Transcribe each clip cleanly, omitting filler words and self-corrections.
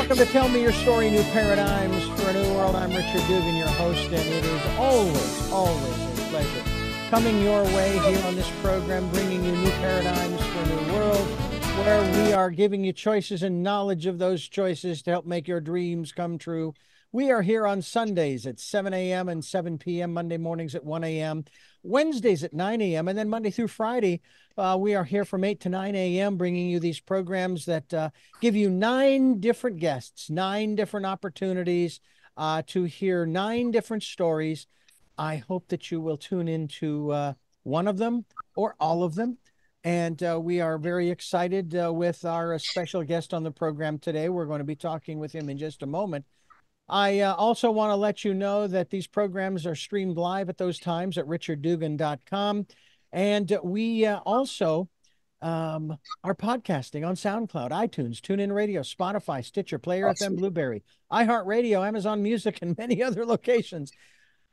Welcome to Tell Me Your Story, New Paradigms for a New World. I'm Richard Dugan, your host, and it is always a pleasure coming your way here on this program, bringing you new paradigms for a new world, where we are giving you choices and knowledge of those choices to help make your dreams come true. We are here on Sundays at 7 a.m. and 7 p.m., Monday mornings at 1 a.m., Wednesdays at 9 a.m., and then Monday through Friday, we are here from 8 to 9 a.m., bringing you these programs that give you 9 different guests, 9 different opportunities to hear 9 different stories. I hope that you will tune into one of them or all of them. And we are very excited with our special guest on the program today. We're going to be talking with him in just a moment. I also want to let you know that these programs are streamed live at those times at richarddugan.com. And we also are podcasting on SoundCloud, iTunes, TuneIn Radio, Spotify, Stitcher, Player FM, Blueberry, iHeartRadio, Amazon Music, and many other locations.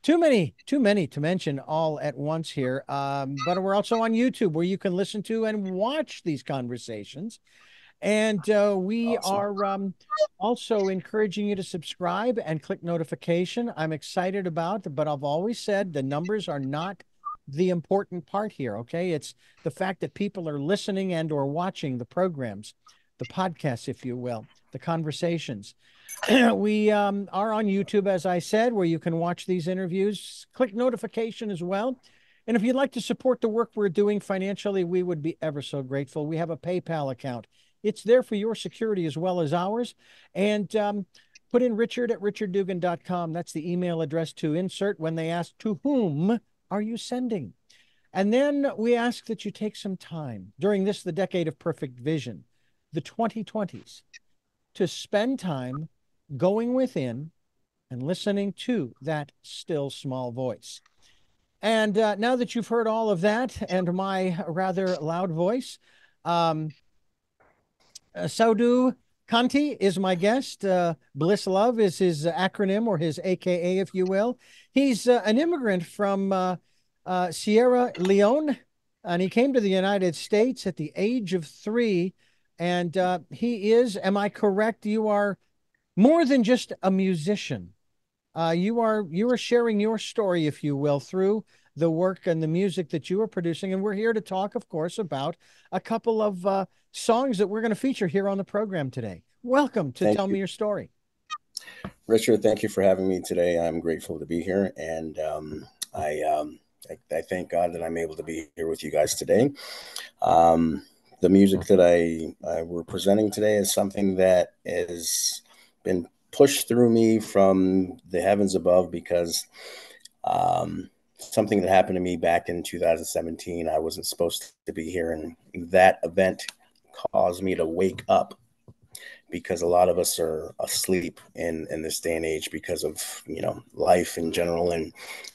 Too many to mention all at once here. But we're also on YouTube, where you can listen to and watch these conversations. And we are also encouraging you to subscribe and click notification. I'm excited about, but I've always said the numbers are not the important part here, okay? It's the fact that people are listening and or watching the programs, the podcasts, if you will, the conversations. We are on YouTube, as I said, where you can watch these interviews. Click notification as well. And if you'd like to support the work we're doing financially, we would be ever so grateful. We have a PayPal account. It's there for your security as well as ours. And put in Richard at richarddugan.com. That's the email address to insert when they ask, to whom are you sending? And then we ask that you take some time during this, the decade of perfect vision, the 2020s, to spend time going within and listening to that still small voice. And now that you've heard all of that and my rather loud voice, Saidu Conteh is my guest. Bliss Love is his acronym, or his AKA, if you will. He's an immigrant from Sierra Leone, and he came to the United States at the age of 3. And he is, am I correct? You are more than just a musician. You are sharing your story, if you will, through the work and the music that you are producing. And we're here to talk, of course, about a couple of songs that we're going to feature here on the program today. Welcome to Tell Me Your Story. Richard, thank you for having me today. I'm grateful to be here. And I thank God that I'm able to be here with you guys today. The music that we're presenting today is something that has been pushed through me from the heavens above, because something that happened to me back in 2017, I wasn't supposed to be here. And that event caused me to wake up, because a lot of us are asleep in this day and age because of, life in general and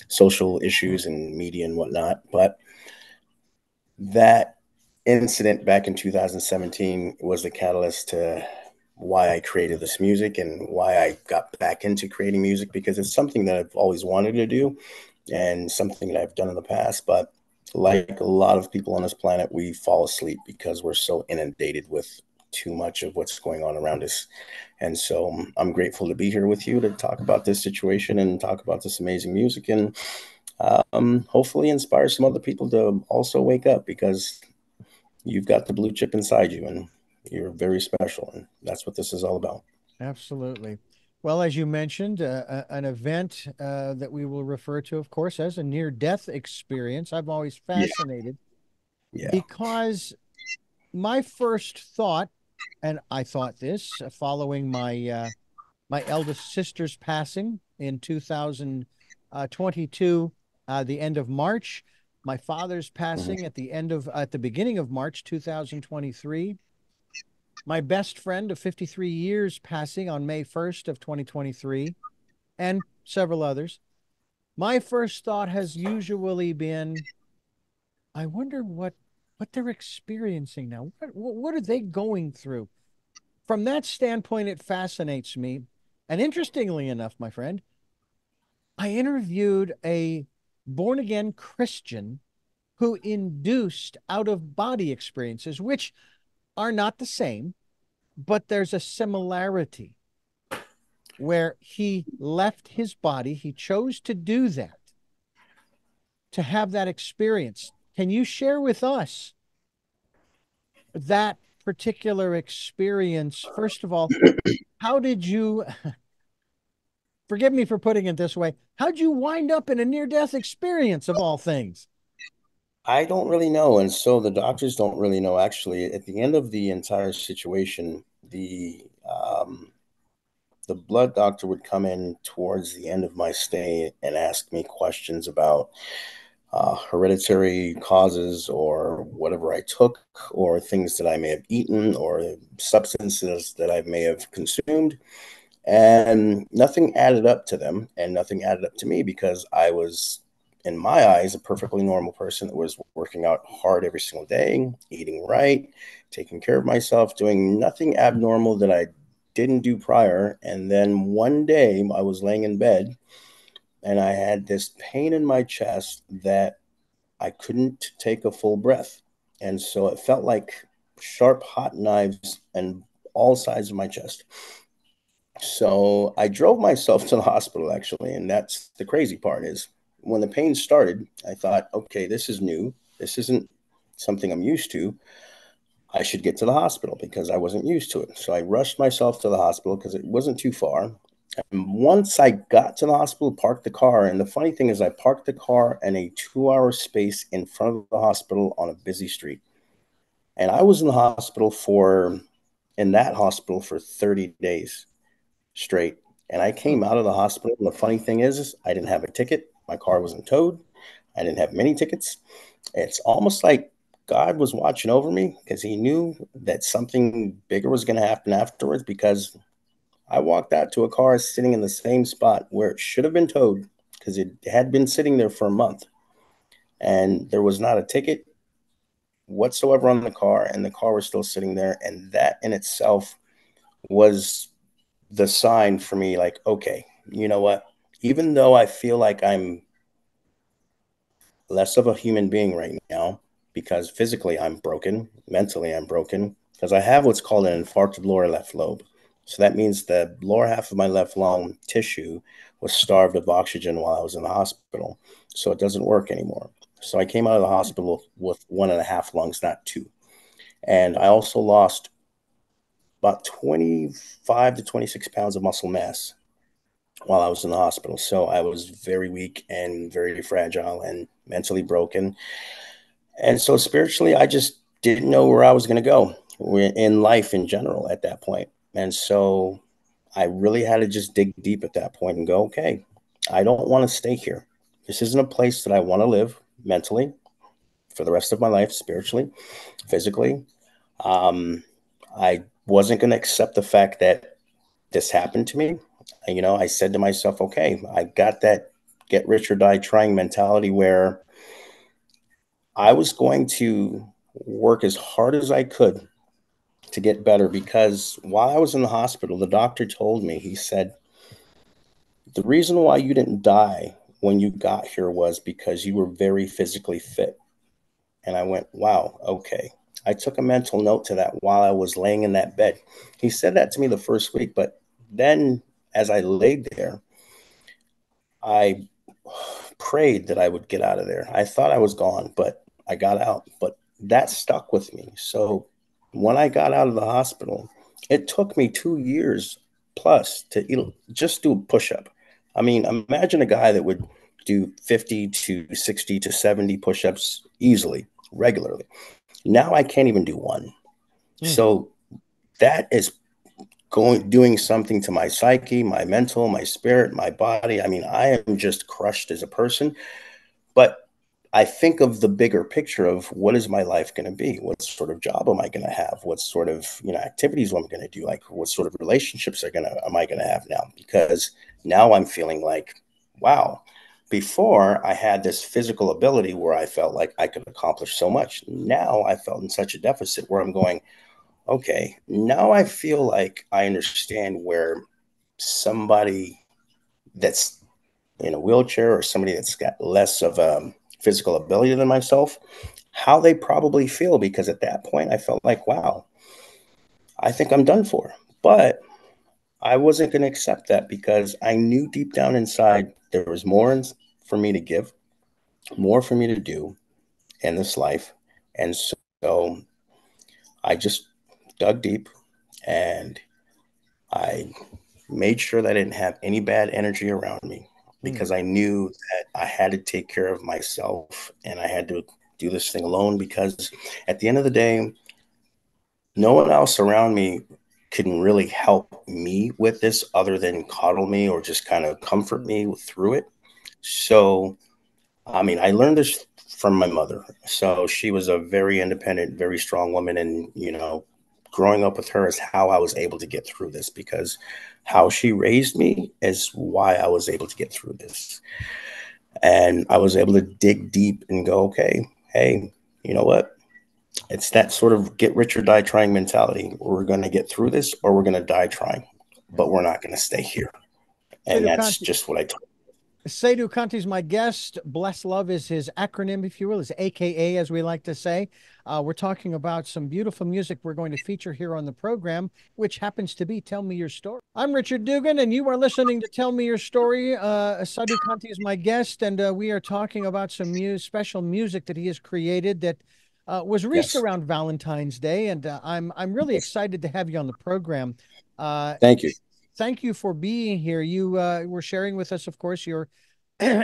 social issues and media and whatnot. But that incident back in 2017 was the catalyst to why I created this music and why I got back into creating music, because it's something that I've always wanted to do and something that I've done in the past. But like a lot of people on this planet, we fall asleep because we're so inundated with too much of what's going on around us. And so I'm grateful to be here with you to talk about this situation and talk about this amazing music, and hopefully inspire some other people to also wake up, because you've got the blue chip inside you and you're very special. And that's what this is all about. Absolutely. Well, as you mentioned, an event that we will refer to, of course, as a near-death experience. I'm always fascinated because my first thought, and I thought this following my my eldest sister's passing in 2022, the end of March. My father's passing at the beginning of March 2023. My best friend of 53 years passing on May 1st of 2023, and several others. My first thought has usually been, I wonder what they're experiencing now. What are they going through? From that standpoint, it fascinates me. And interestingly enough, my friend, I interviewed a born-again Christian who induced out-of-body experiences, which are not the same, but there's a similarity. where he left his body. He chose to do that, to have that experience. Can you share with us that particular experience? First of all, how did you, forgive me for putting it this way, how'd you wind up in a near-death experience of all things? I don't really know. And so the doctors don't really know. Actually, at the end of the entire situation, the blood doctor would come in towards the end of my stay and ask me questions about hereditary causes or whatever I took, or things that I may have eaten, or substances that I may have consumed. And nothing added up to them, and nothing added up to me, because I was, in my eyes, a perfectly normal person that was working out hard every single day, eating right, taking care of myself, doing nothing abnormal that I didn't do prior. And then one day I was laying in bed and I had this pain in my chest that I couldn't take a full breath. And so it felt like sharp, hot knives and all sides of my chest. So I drove myself to the hospital, actually. And that's the crazy part, is when the pain started, I thought, okay, this is new. This isn't something I'm used to. I should get to the hospital because I wasn't used to it. So I rushed myself to the hospital because it wasn't too far. And once I got to the hospital, parked the car. And the funny thing is, I parked the car in a 2-hour space in front of the hospital on a busy street. And I was in the hospital in that hospital for 30 days straight. And I Hmm. came out of the hospital. And the funny thing is I didn't have a ticket. My car wasn't towed. I didn't have many tickets. It's almost like God was watching over me because he knew that something bigger was going to happen afterwards, because I walked out to a car sitting in the same spot where it should have been towed, because it had been sitting there for a month. And there was not a ticket whatsoever on the car, and the car was still sitting there. And that in itself was the sign for me, like, okay, you know what? Even though I feel like I'm less of a human being right now, because physically I'm broken, mentally I'm broken, because I have what's called an infarcted lower left lobe. So that means the lower half of my left lung tissue was starved of oxygen while I was in the hospital. So it doesn't work anymore. So I came out of the hospital with 1.5 lungs, not two. And I also lost about 25 to 26 pounds of muscle mass while I was in the hospital. So I was very weak and very fragile and mentally broken. And so spiritually, I just didn't know where I was going to go in life in general at that point. And so I really had to just dig deep at that point and go, okay, I don't want to stay here. This isn't a place that I want to live mentally for the rest of my life, spiritually, physically. Um, I wasn't going to accept the fact that this happened to me. I said to myself, okay, I got that get rich or die trying mentality, where I was going to work as hard as I could to get better, because while I was in the hospital, the doctor told me, he said, the reason why you didn't die when you got here was because you were very physically fit. And I went, wow, okay. I took a mental note to that while I was laying in that bed. He said that to me the first week, but then as I laid there, I prayed that I would get out of there. I thought I was gone, but I got out. But that stuck with me. So when I got out of the hospital, it took me 2 years plus to just do a push up. I mean, imagine a guy that would do 50 to 60 to 70 push ups easily, regularly. Now I can't even do one. Hmm. So that is doing something to my psyche, my mental, my spirit, my body. I mean, I am just crushed as a person. But I think of the bigger picture of what is my life going to be? What sort of job am I going to have? What sort of activities am I going to do? Like, what sort of relationships am I going to have now? Because now I'm feeling like, wow. Before, I had this physical ability where I felt like I could accomplish so much. Now I felt in such a deficit where I'm going, okay, now I feel like I understand where somebody that's in a wheelchair, or somebody that's got less of a physical ability than myself, how they probably feel. Because at that point, I felt like, wow, I think I'm done for. But I wasn't going to accept that because I knew deep down inside there was more for me to give, more for me to do in this life. And so I just dug deep and I made sure that I didn't have any bad energy around me Mm. because I knew that I had to take care of myself and I had to do this thing alone because at the end of the day, no one else around me can really help me with this other than coddle me or just kind of comfort me through it. So, I mean, I learned this from my mother. So she was a very independent, very strong woman. And, growing up with her is how I was able to get through this because how she raised me is why I was able to get through this. And I was able to dig deep and go, okay, hey, you know what? It's that sort of get rich or die trying mentality. We're going to get through this or we're going to die trying, Yeah. but we're not going to stay here. And Saidu that's Conteh, just what I told. Saidu Conteh is my guest. Bless Love is his acronym, if you will, is AKA, as we like to say. We're talking about some beautiful music we're going to feature here on the program, which happens to be Tell Me Your Story. I'm Richard Dugan, and you are listening to Tell Me Your Story. Saidu Conteh is my guest, and we are talking about some special music that he has created that was released Yes. around Valentine's Day, and I'm really Yes. excited to have you on the program. Uh, Thank you. Thank you for being here. You were sharing with us, of course, your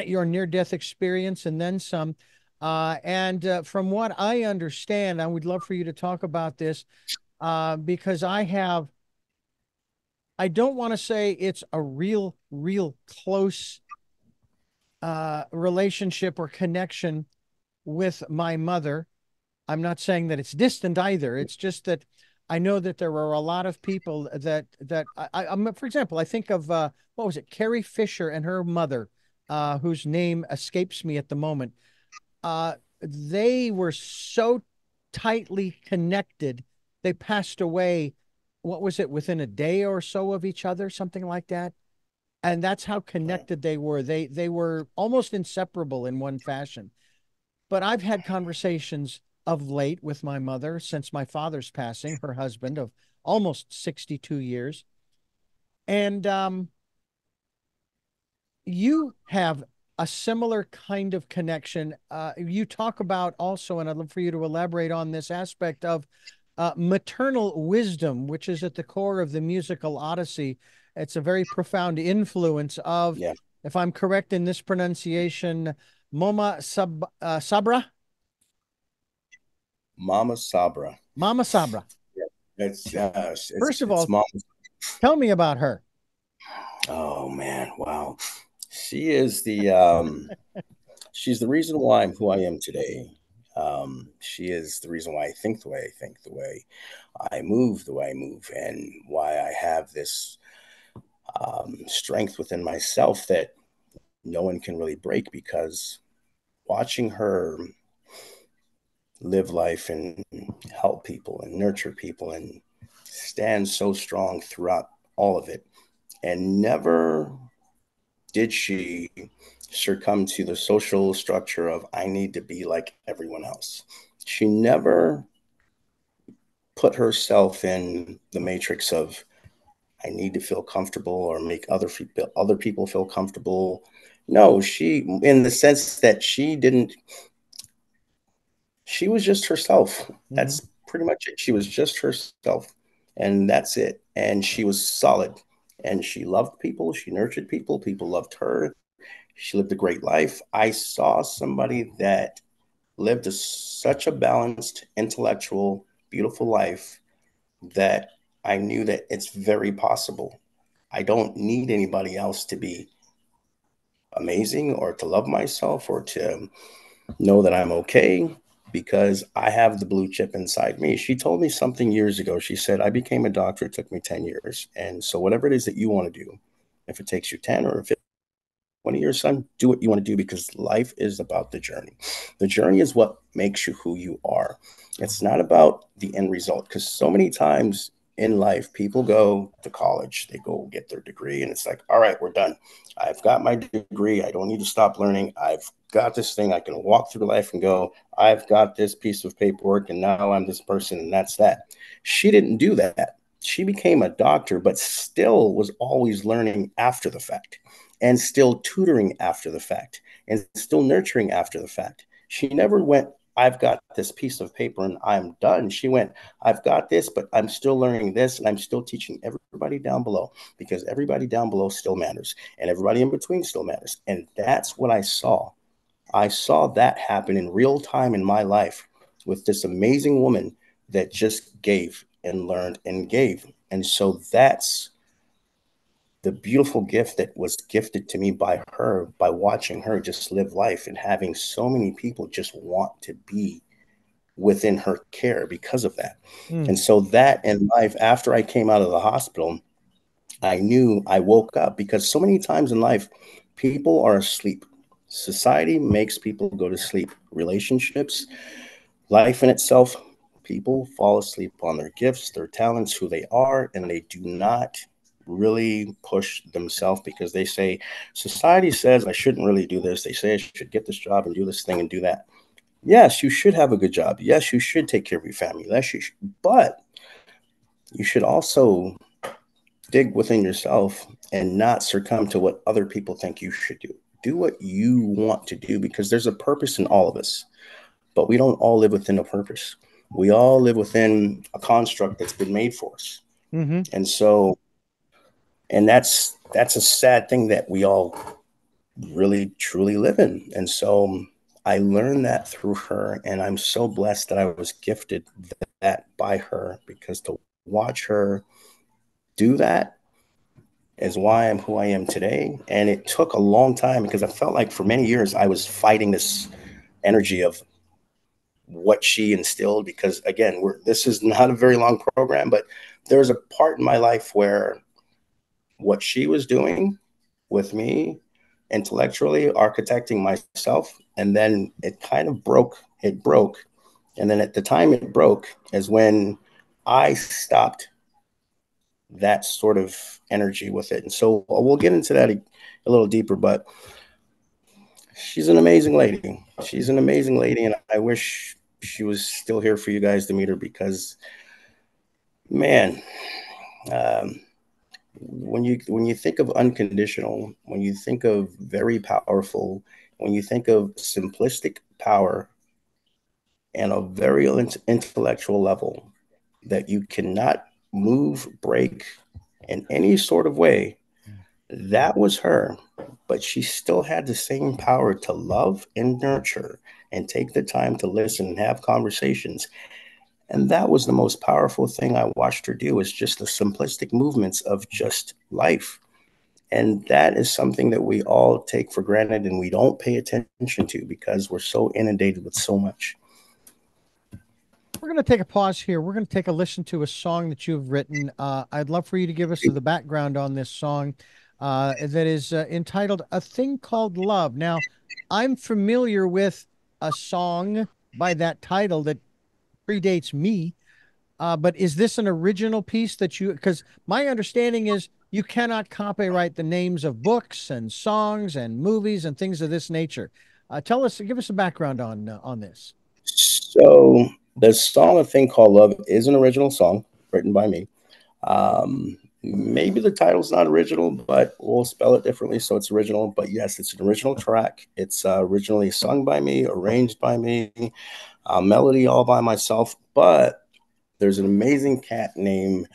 your near-death experience and then some. And from what I understand, I would love for you to talk about this because I don't want to say it's a real close relationship or connection with my mother. I'm not saying that it's distant either. It's just that I know that there are a lot of people that for example, I think of what was it, Carrie Fisher and her mother, whose name escapes me at the moment. They were so tightly connected. They passed away. What was it, within a day or so of each other, something like that? And that's how connected they were. They were almost inseparable in one fashion. But I've had conversations of late with my mother since my father's passing, her husband of almost 62 years. And you have a similar kind of connection. You talk about also, and I'd love for you to elaborate on this aspect of maternal wisdom, which is at the core of the musical Odyssey. It's a very profound influence of, Yeah. if I'm correct in this pronunciation, Sabra, Mama Sabra. Mama Sabra. Yeah. First of It's all, mom. tell me about her. Oh man. Wow. She is she's the reason why I'm who I am today. She is the reason why I think the way I think, the way I move the way I move, and why I have this strength within myself that no one can really break because watching her live life and help people and nurture people and stand so strong throughout all of it. And never did she succumb to the social structure of, I need to be like everyone else. She never put herself in the matrix of, I need to feel comfortable or make other people feel comfortable. No, she, in the sense that she was just herself. Hmm. That's pretty much it. She was just herself, and that's it. And she was solid, and she loved people. She nurtured people. People loved her. She lived a great life. I saw somebody that lived such a balanced, intellectual, beautiful life that I knew that it's very possible. I don't need anybody else to be amazing or to love myself or to know that I'm okay because I have the blue chip inside me. She told me something years ago. She said, I became a doctor. It took me 10 years. And so, whatever it is that you want to do, if it takes you 10 or if 20 years, son, do what you want to do because life is about the journey. The journey is what makes you who you are. It's not about the end result because so many times in life, people go to college, they go get their degree, and it's like, all right, we're done. I've got my degree. I don't need to stop learning. I've got this thing. I can walk through life and go, I've got this piece of paperwork, and now I'm this person, and that's that. She didn't do that. she became a doctor, but still was always learning after the fact and still tutoring after the fact and still nurturing after the fact. She never went, I've got this piece of paper and I'm done. She went, I've got this, but I'm still learning this and I'm still teaching everybody down below, because everybody down below still matters and everybody in between still matters. And that's what I saw. I saw that happen in real time in my life with this amazing woman that just gave and learned and gave. And so that's the beautiful gift that was gifted to me by her, by watching her just live life and having so many people just want to be within her care because of that. And so that in life, after I came out of the hospital, I knew I woke up, because so many times in life, people are asleep. Society makes people go to sleep. Relationships, life in itself, people fall asleep on their gifts, their talents, who they are, and they do not really push themselves, because they say, society says I shouldn't really do this. They say I should get this job and do this thing and do that. Yes, you should have a good job. Yes, you should take care of your family. Yes, you should. But you should also dig within yourself and not succumb to what other people think you should do. Do what you want to do, because there's a purpose in all of us, but we don't all live within a purpose. We all live within a construct that's been made for us. Mm-hmm. And so, and that's a sad thing that we all really truly live in. And so I learned that through her, and I'm so blessed that I was gifted that by her, because to watch her do that is why I'm who I am today. And it took a long time, because I felt like for many years I was fighting this energy of what she instilled, because again, this is not a very long program, but there was a part in my life where what she was doing with me intellectually, architecting myself, and then it kind of broke. And then at the time it broke is when I stopped that sort of energy with it. And so we'll get into that a little deeper, but she's an amazing lady. She's an amazing lady. And I wish she was still here for you guys to meet her, because man, um, when you think of unconditional, when you think of very powerful, when you think of simplistic power and a very intellectual level that you cannot move, break in any sort of way, that was her. But she still had the same power to love and nurture and take the time to listen and have conversations. And that was the most powerful thing I watched her do, is just the simplistic movements of just life. And that is something that we all take for granted and we don't pay attention to, because we're so inundated with so much. We're going to take a pause here. We're going to take a listen to a song that you've written. I'd love for you to give us the background on this song that is entitled A Thing Called Love. Now, I'm familiar with a song by that title that predates me, but is this an original piece that you, because my understanding is you cannot copyright the names of books and songs and movies and things of this nature. Give us a background on this. So the song "A Thing Called Love" is an original song written by me. Maybe the title's not original, but we'll spell it differently, so it's original. But yes, it's an original track. It's originally sung by me, arranged by me, melody all by myself. But there's an amazing cat named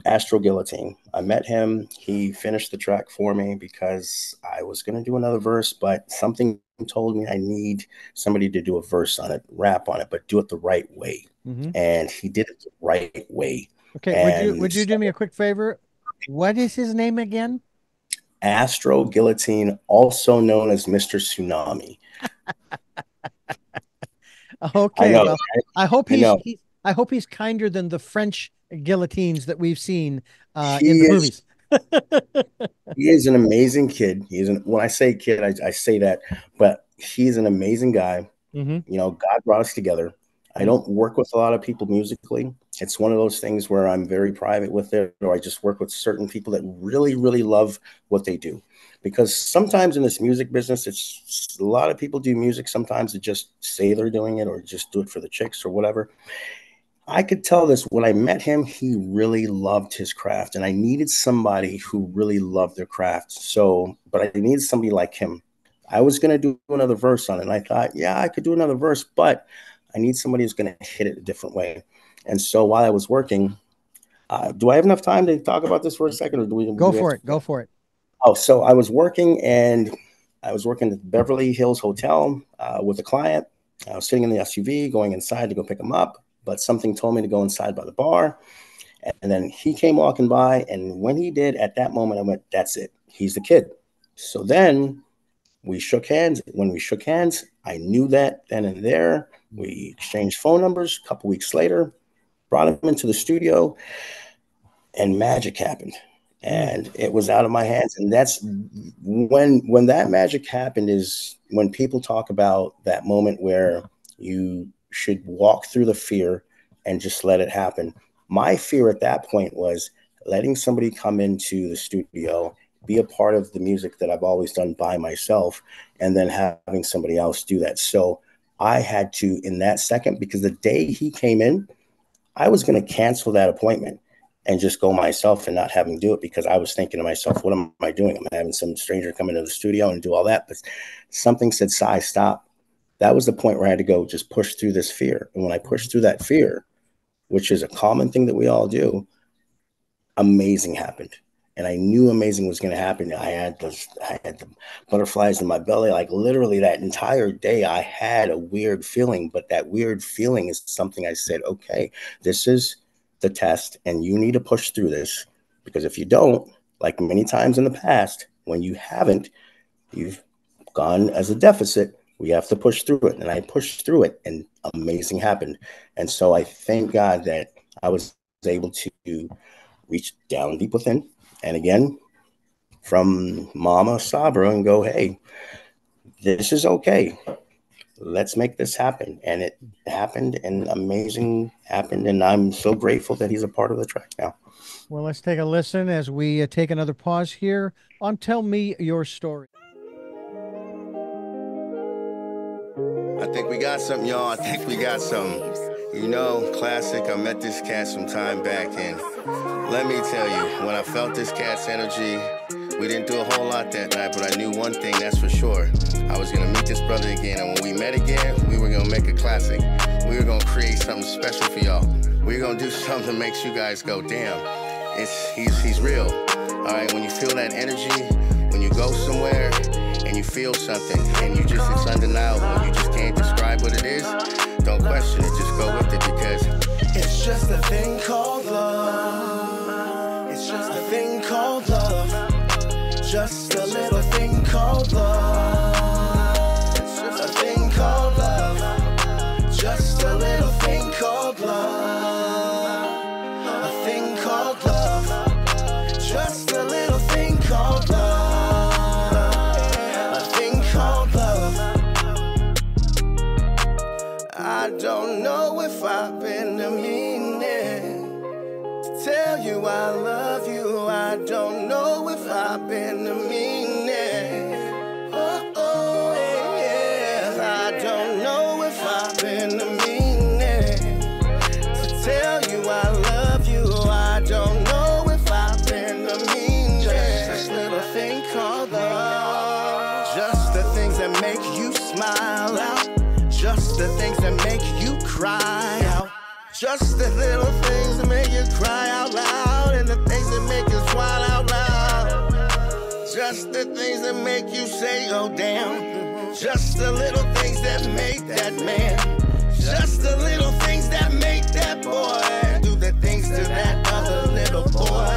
Astro Guillotine. I met him. He finished the track for me because I was going to do another verse, but something told me I need somebody to do a verse on it, rap on it, but do it the right way. Mm-hmm. And he did it the right way. Okay, and would you do me a quick favor? What is his name again? Astro Guillotine, also known as Mr. Tsunami. Okay, well, I hope I know. I hope he's kinder than the French guillotines that we've seen He in the is movies. he is an amazing kid. When I say kid, I say that, but he's an amazing guy. Mm-hmm. You know, God brought us together. I don't work with a lot of people musically. It's one of those things where I'm very private with it, or I just work with certain people that really, really love what they do. Because sometimes in this music business, it's a lot of people do music sometimes to just say they're doing it or just do it for the chicks or whatever. I could tell this when I met him, he really loved his craft, and I needed somebody who really loved their craft. So, but I needed somebody like him. I was going to do another verse on it, and I thought, yeah, I could do another verse, but I need somebody who's going to hit it a different way. And so while I was working, do I have enough time to talk about this for a second? Or do we go for it? Go for it. Oh, so I was working, and I was working at the Beverly Hills Hotel with a client. I was sitting in the SUV going inside to go pick him up, but something told me to go inside by the bar. And then he came walking by, and when he did, at that moment, I went, that's it. He's the kid. So then we shook hands. When we shook hands, I knew that then and there. We exchanged phone numbers. A couple weeks later, brought him into the studio, and magic happened. And it was out of my hands. And that's when that magic happened, is when people talk about that moment where you should walk through the fear and just let it happen. My fear at that point was letting somebody come into the studio, be a part of the music that I've always done by myself, and then having somebody else do that. So I had to, in that second, because the day he came in, I was going to cancel that appointment and just go myself and not having to do it, because I was thinking to myself, what am I doing? I'm having some stranger come into the studio and do all that. But something said, Sai, stop. That was the point where I had to go just push through this fear. And when I pushed through that fear, which is a common thing that we all do, amazing happened. And I knew amazing was going to happen. I had the butterflies in my belly. Like literally that entire day, I had a weird feeling. But that weird feeling is something I said, okay, this is the test, and you need to push through this, because if you don't, like many times in the past, when you haven't, you've gone as a deficit. We have to push through it. And I pushed through it, and amazing happened. And so I thank God that I was able to reach down deep within, and again, from Mama Sabra, and go, hey, this is okay. Let's make this happen. And it happened, and amazing happened. And I'm so grateful that he's a part of the track now. Well, let's take a listen as we take another pause here on Tell Me Your Story. I think we got something, y'all. I think we got something. You know, classic. I met this cat some time back, and let me tell you, when I felt this cat's energy, we didn't do a whole lot that night, but I knew one thing, that's for sure. I was going to meet this brother again, and when we met again, we were going to make a classic. We were going to create something special for y'all. We were going to do something that makes you guys go, damn, he's real. All right, when you feel that energy, when you go somewhere and you feel something, and it's undeniable, you just can't describe what it is, don't question it, just go with it, because it's just a thing called love. It's just a thing called love. Just a little thing called love. It's just a thing called love. Just a little thing called love. A thing called love. Just a little thing called love. A thing called love. I don't know if I've been the meaning to tell you I love you. I don't know if I've been the meaning. Oh, yeah. I don't know if I've been the meaning to tell you I love you. I don't know if I've been the meaning. Just this little thing called love. Just the things that make you smile out. Just the things that make you cry out. Just the little things that make you cry out loud, and the things that make you smile out loud. Just the things that make you say, oh damn. Just the little things that make that man. Just the little things that make that boy do the things to that other little boy.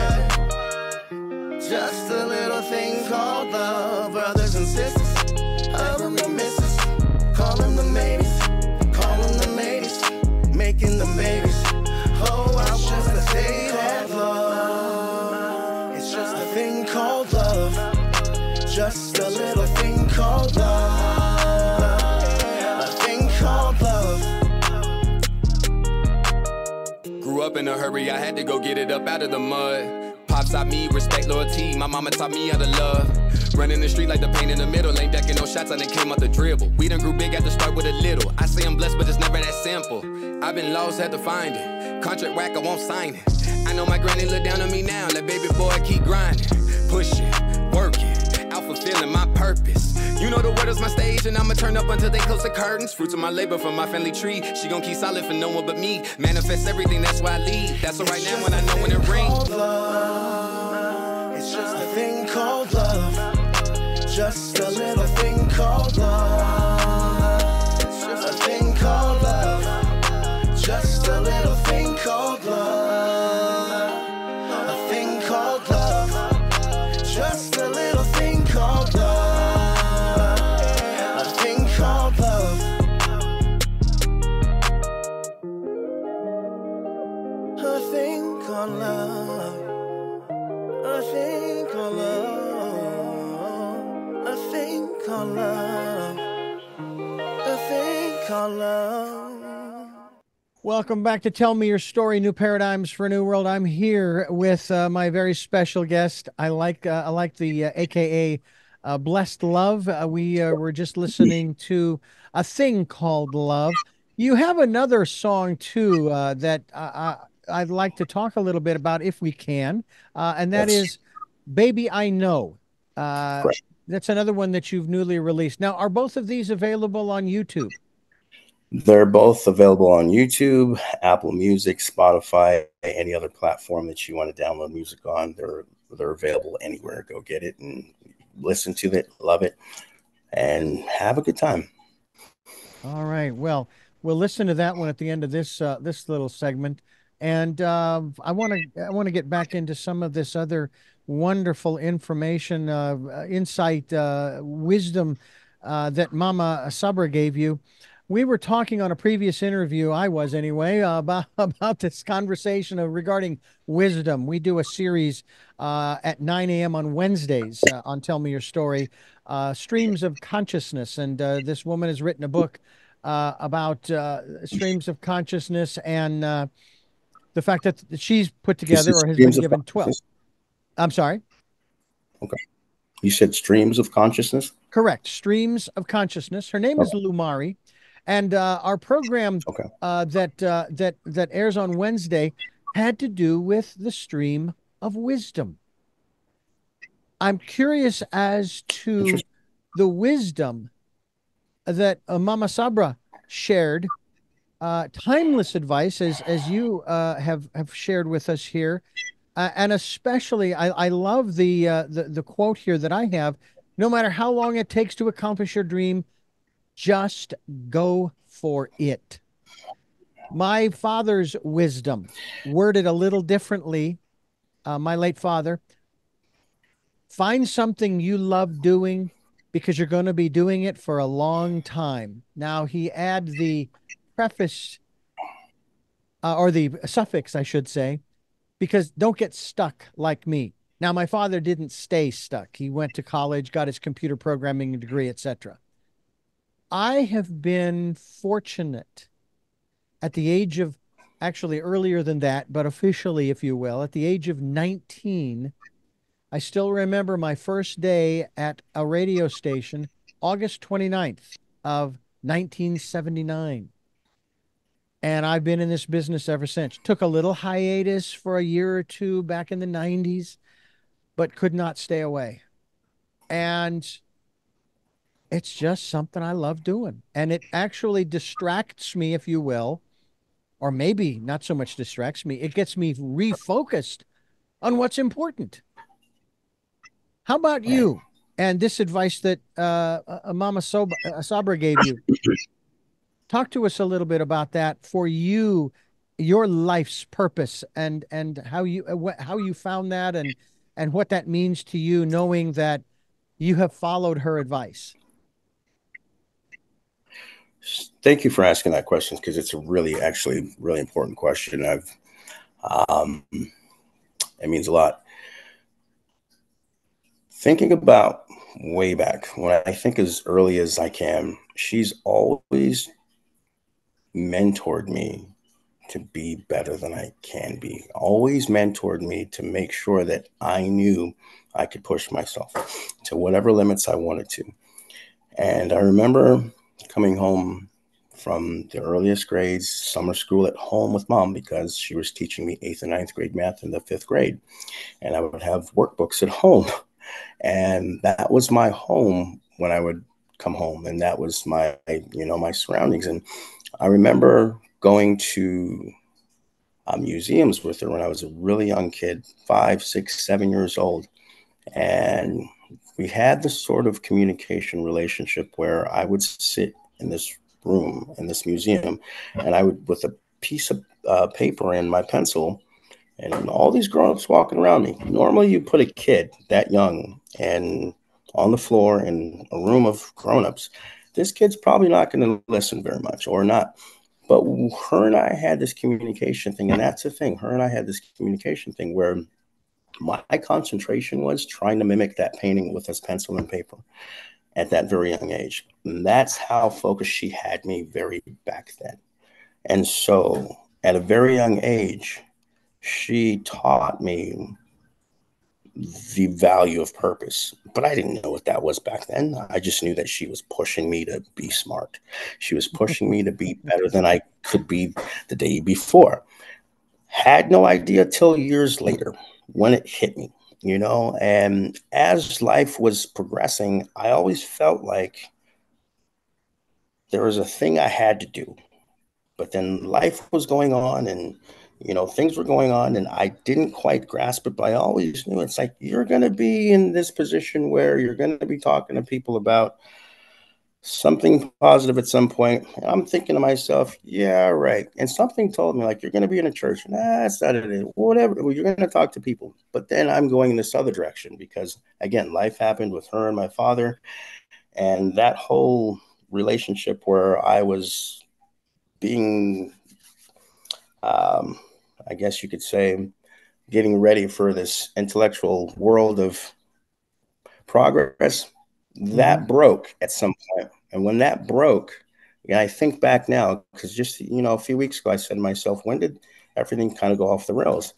Just a little thing called love, brothers and sisters, of the missus. Call them the mates, call them the mates, making the babies. Oh, I just to say that love. It's just a thing called love. Just a little thing called love. A thing called love. Grew up in a hurry, I had to go get it up out of the mud. Pops taught me respect, loyalty, my mama taught me how to love. Running the street like the pain in the middle, ain't decking no shots, I done came out the dribble. We done grew big, had to start with a little. I say I'm blessed, but it's never that simple. I've been lost, had to find it. Contract whack, I won't sign it. I know my granny look down on me now. Let baby boy keep grinding, pushing, working, out fulfilling my purpose. You know the word is my stage, and I'ma turn up until they close the curtains. Fruits of my labor from my family tree. She gon' keep solid for no one but me. Manifest everything, that's why I lead. That's all right now when I know when it rings. It's just a thing called love. Just a little thing called love. It's just a thing called love. Just a little thing called love. A thing called love. Just a little thing called love. A thing called love. A thing called love. A thing called love. A thing called love. A thing called love. Welcome back to Tell Me Your Story, New Paradigms for a New World. I'm here with my very special guest. I like the AKA Blessed Love. We were just listening to A Thing Called Love. You have another song too that I'd like to talk a little bit about if we can, and that is Baby I Know. Correct. That's another one that you've newly released. Now, are both of these available on YouTube? They're both available on YouTube, Apple Music, Spotify, any other platform that you want to download music on. They're available anywhere. Go get it and listen to it, love it, and have a good time. All right. Well, we'll listen to that one at the end of this this little segment, and I want to get back into some of this other wonderful information, insight, wisdom that Mama Sabra gave you. We were talking on a previous interview, I was anyway, about this conversation regarding wisdom. We do a series at 9 a.m. on Wednesdays on Tell Me Your Story, Streams of Consciousness. And this woman has written a book about streams of consciousness and the fact that she's put together or has been given 12. I'm sorry? Okay. You said streams of consciousness? Correct. Streams of Consciousness. Her name is Lumari. And our program that airs on Wednesday had to do with the stream of wisdom. I'm curious as to the wisdom that Mama Sabra shared, timeless advice as you have shared with us here, and especially I love the quote here that I have: no matter how long it takes to accomplish your dream, just go for it. My father's wisdom, worded a little differently, my late father: find something you love doing because you're going to be doing it for a long time. Now, he adds the preface, or the suffix, I should say, because don't get stuck like me. Now, my father didn't stay stuck. He went to college, got his computer programming degree, etc. I have been fortunate at the age of, actually earlier than that, but officially, if you will, at the age of 19, I still remember my first day at a radio station, August 29th of 1979. And I've been in this business ever since. Took a little hiatus for a year or two back in the 90s, but could not stay away. And it's just something I love doing. And it actually distracts me, if you will, or maybe not so much distracts me. It gets me refocused on what's important. How about you and this advice that Mama Sabra gave you? Talk to us a little bit about that for you, your life's purpose, and how you found that, and what that means to you, knowing that you have followed her advice. Thank you for asking that question, because it's a really important question. It means a lot. Thinking about way back, when I think as early as I can, she's always mentored me to be better than I can be. Always mentored me to make sure that I knew I could push myself to whatever limits I wanted to. And I remember coming home from the earliest grades, summer school at home with mom because she was teaching me 8th and 9th grade math in the 5th grade. And I would have workbooks at home. And that was my home when I would come home. And that was my, my surroundings. And I remember going to museums with her when I was a really young kid, 5, 6, 7 years old. And we had this sort of communication relationship where I would sit in this room in this museum and I would, with a piece of paper and my pencil, and all these grown-ups walking around me. Normally you put a kid that young and on the floor in a room of grown-ups, this kid's probably not going to listen very much or not. But her and I had this communication thing, and that's the thing. Her and I had this communication thing where my concentration was trying to mimic that painting with this pencil and paper at that very young age. And that's how focused she had me very back then. And so at a very young age, she taught me the value of purpose, but I didn't know what that was back then. I just knew that she was pushing me to be smart. She was pushing me to be better than I could be the day before. Had no idea till years later when it hit me, and as life was progressing, I always felt like there was a thing I had to do, but then life was going on and things were going on and I didn't quite grasp it, but I always knew it's like, you're going to be in this position where you're going to be talking to people about something positive at some point. And I'm thinking to myself, yeah, right. And something told me, like, you're going to be in a church. Nah, that's not it. Whatever. Well, you're going to talk to people. But then I'm going in this other direction because, again, life happened with her and my father. And that whole relationship where I was being, I guess you could say, getting ready for this intellectual world of progress, that broke at some point. And when that broke, and I think back now, because just, a few weeks ago, I said to myself, when did everything kind of go off the rails?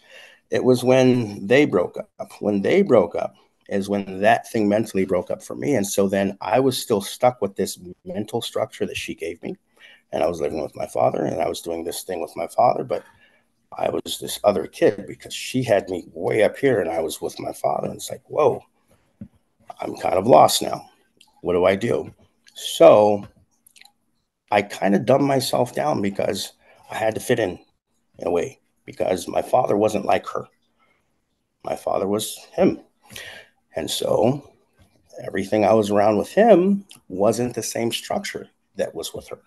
It was when they broke up. When they broke up is when that thing mentally broke up for me. And so then I was still stuck with this mental structure that she gave me. And I was living with my father and I was doing this thing with my father, but I was this other kid because she had me way up here and I was with my father. And it's like, whoa, I'm kind of lost now. What do I do? So I kind of dumbed myself down because I had to fit in a way because my father wasn't like her. My father was him. And so everything I was around with him wasn't the same structure that was with her.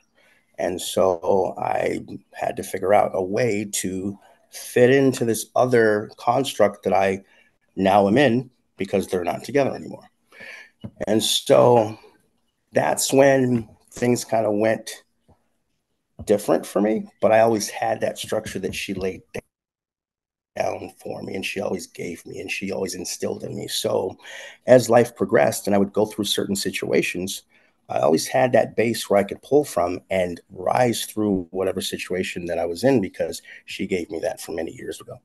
And so I had to figure out a way to fit into this other construct that I now am in because they're not together anymore. And so that's when things kind of went different for me. But I always had that structure that she laid down for me and she always gave me and she always instilled in me. So as life progressed and I would go through certain situations, I always had that base where I could pull from and rise through whatever situation that I was in because she gave me that from many years ago.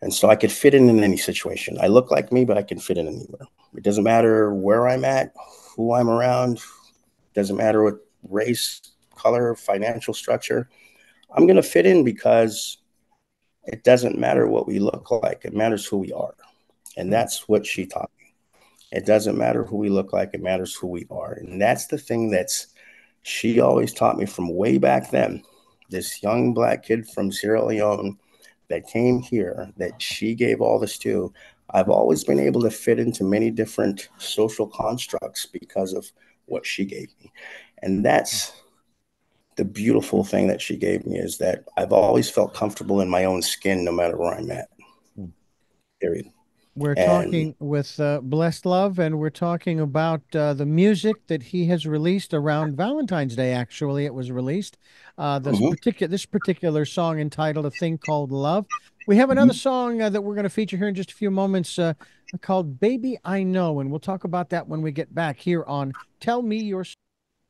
And so I could fit in any situation. I look like me, but I can fit in anywhere. It doesn't matter where I'm at, who I'm around. It doesn't matter what race, color, financial structure. I'm going to fit in because it doesn't matter what we look like. It matters who we are. And that's what she taught me. It doesn't matter who we look like. It matters who we are. And that's the thing she always taught me from way back then. This young black kid from Sierra Leone that came here, that she gave all this to. I've always been able to fit into many different social constructs because of what she gave me. And that's the beautiful thing that she gave me, is that I've always felt comfortable in my own skin no matter where I'm at. Period. We're talking with Blessed Love, and we're talking about the music that he has released around Valentine's Day. Actually, it was released. This particular song entitled "A Thing Called Love." We have another song that we're going to feature here in just a few moments called "Baby I Know," and we'll talk about that when we get back here on Tell Me Your Story.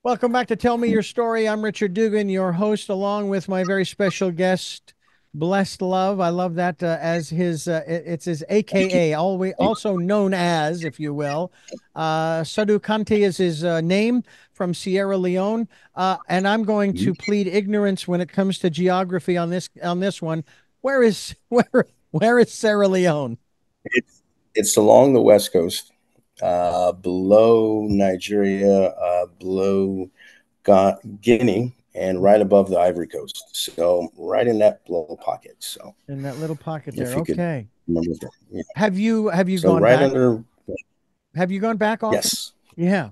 Welcome back to Tell Me Your Story. I'm Richard Dugan, your host, along with my very special guest, Blessed Love. I love that as his, it's his Thank you. AKA, always, also known as, if you will. Saidu Conteh is his name from Sierra Leone. And I'm going Mhm. to plead ignorance when it comes to geography on this one. Where is Sierra Leone? It's along the West Coast, below Nigeria, below Guinea, and right above the Ivory Coast. So right in that little pocket. So In that little pocket if there. you could Okay. remember that. Yeah. Have you So gone right back? under, Have you gone back often? yes, Yeah.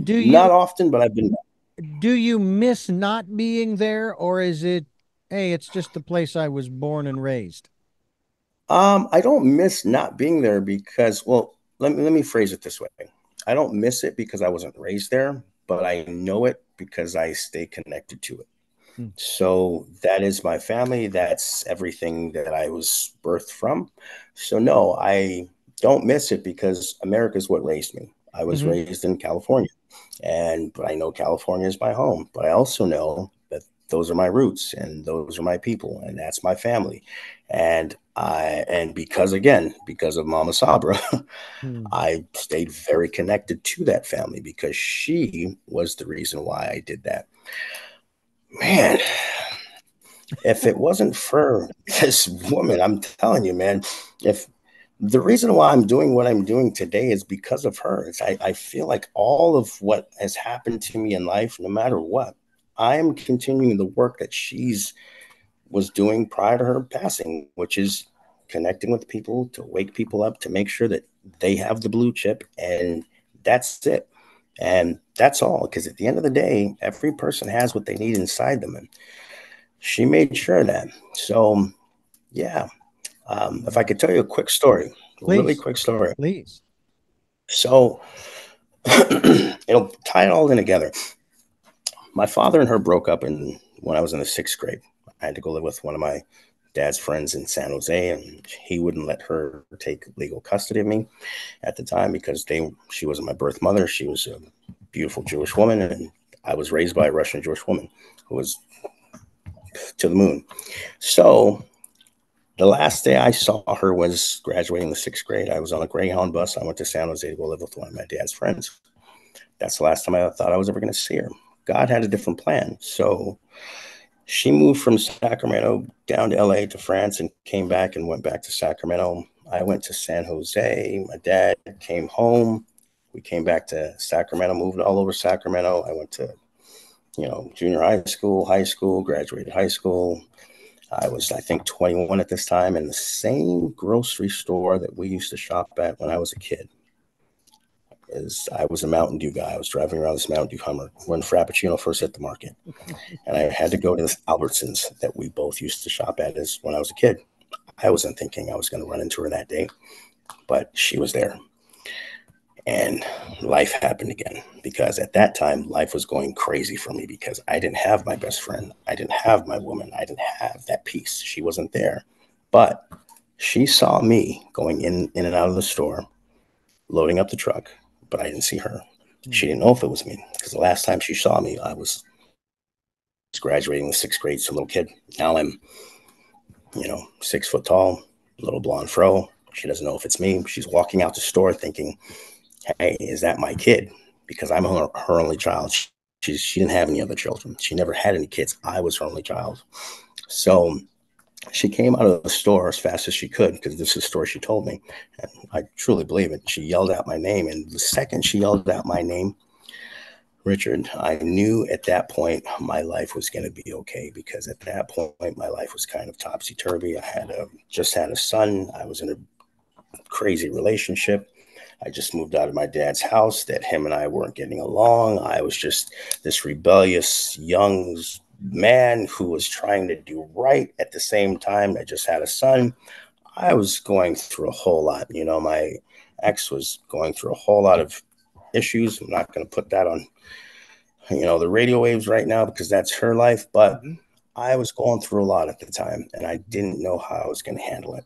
Do you not often, but I've been. do you miss not being there, or is it, hey, it's just the place I was born and raised? I don't miss not being there because, well, let me phrase it this way. I don't miss it because I wasn't raised there, but I know it because I stay connected to it. Hmm. So that is my family. That's everything that I was birthed from. So no, I don't miss it because America is what raised me. I was Mm-hmm. raised in California, and but I know California is my home. But I also know that those are my roots and those are my people and that's my family. And because again, because of Mama Sabra, Hmm. I stayed very connected to that family because she was the reason why I did that. Man, if it wasn't for this woman, I'm telling you, man, if the reason why I'm doing what I'm doing today is because of her. I feel like all of what has happened to me in life, no matter what, I am continuing the work that she's was doing prior to her passing, which is connecting with people to wake people up to make sure that they have the blue chip, and that's it. And that's all. Because at the end of the day, every person has what they need inside them. And she made sure of that. So, yeah. If I could tell you a quick story, a really Please, quick story. please. So, it'll tie it all in together. My father and her broke up when I was in the sixth grade. I had to go live with one of my dad's friends in San Jose, and he wouldn't let her take legal custody of me at the time because she wasn't my birth mother. She was a beautiful Jewish woman, and I was raised by a Russian Jewish woman who was to the moon. So the last day I saw her was graduating the sixth grade. I was on a Greyhound bus. I went to San Jose to go live with one of my dad's friends. That's the last time I thought I was ever going to see her. God had a different plan. So she moved from Sacramento down to LA to France and came back and went back to Sacramento. I went to San Jose. My dad came home. We came back to Sacramento, moved all over Sacramento. I went to, junior high school, graduated high school. I was, I think, 21 at this time in the same grocery store that we used to shop at when I was a kid. I was a Mountain Dew guy. I was driving around this Mountain Dew Hummer when Frappuccino first hit the market. And I had to go to this Albertsons that we both used to shop at as when I was a kid. I wasn't thinking I was going to run into her that day, but she was there. And life happened again because at that time, life was going crazy for me because I didn't have my best friend. I didn't have my woman. I didn't have that piece. She wasn't there. But she saw me going in and out of the store, loading up the truck, but I didn't see her. Hmm. She didn't know if it was me because the last time she saw me, I was graduating the sixth grade, some little kid. Now I'm 6 foot tall, little blonde fro. She doesn't know if it's me. She's walking out the store thinking, hey, is that my kid? Because I'm her only child. She didn't have any other children. She never had any kids. I was her only child. So she came out of the store as fast as she could because this is the story she told me. And I truly believe it. She yelled out my name. And the second she yelled out my name, Richard, I knew at that point my life was going to be okay because at that point my life was kind of topsy-turvy. I just had a son. I was in a crazy relationship. I just moved out of my dad's house that him and I weren't getting along. I was just this rebellious young man who was trying to do right at the same time. I just had a son. I was going through a whole lot. My ex was going through a whole lot of issues. I'm not going to put that on the radio waves right now because that's her life. But Mm-hmm. I was going through a lot at the time and I didn't know how I was going to handle it.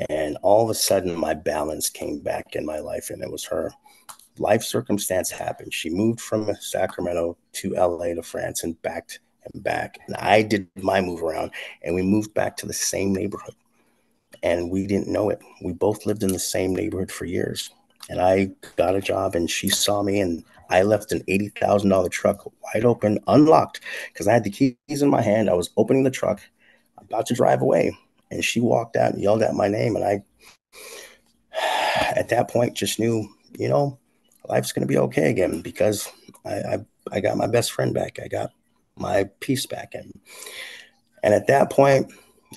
And all of a sudden, my balance came back in my life, and it was her. Life circumstance happened. She moved from Sacramento to LA to France and back and back. And I did my move around, and we moved back to the same neighborhood. And we didn't know it. We both lived in the same neighborhood for years. And I got a job, and she saw me, and I left an $80,000 truck wide open, unlocked, because I had the keys in my hand. I was opening the truck, about to drive away. And she walked out and yelled out my name. And I, at that point, just knew, life's going to be okay again, because I got my best friend back. I got my peace back. And at that point,